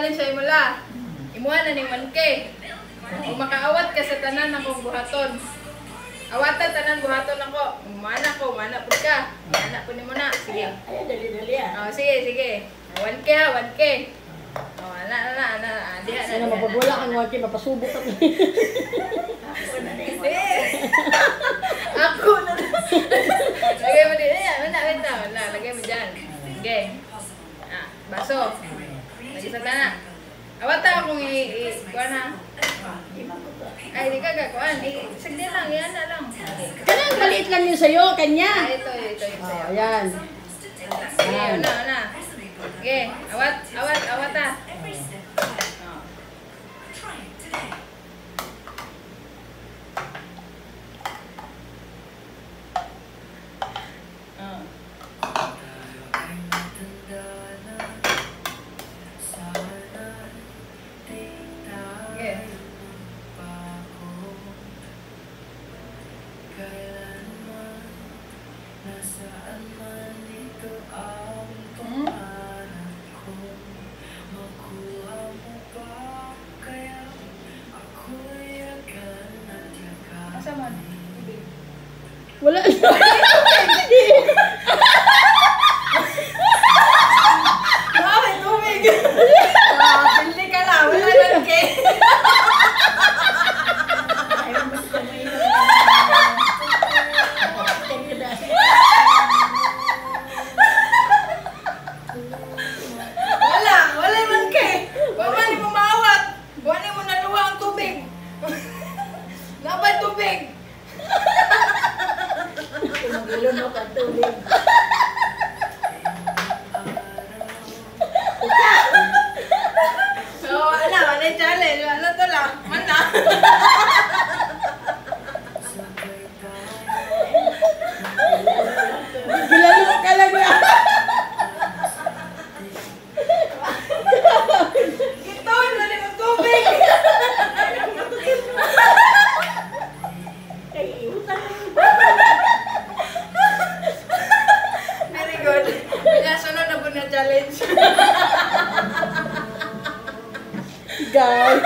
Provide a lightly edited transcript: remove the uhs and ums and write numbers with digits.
challenge sa imula. Imuha na ning 1K. Kung makaawat ka sa tanan akong buhaton. Awatan tanan buhaton ako. Mana pud ka. Mana pud nimo na. Sige. Ay, dali-dali ah. Oh, sige. 1K ha, 1K. Oh, ana. Diha na. Sana mapabula kang 1K, mapasubok ka. Ako na. Lagay mo din. Wala. Lagay mo dyan. Sige. Baso. Lagi sa tanan. Awatan akong kuha na. Ay, di ka gakuan. Sagdi lang, yan na lang. Kanang maliit lang yun sa'yo, kanya. Ito yung sa'yo. Ayan. Sige, una. Sige, awat ah. Wala. Ay, tubig! Pili ka lang, wala lang kay. Wala man kay. Wala ni mo maawat. Wala mo naluwa ang tubig. Napay tubig. Maglunok ang tubig. So, wala challenge. Wala to lang. Mana? Gilalunok ka lang na. Ito, wala mo tubig. Very good. Kaya sunod na po na challenge. Guys.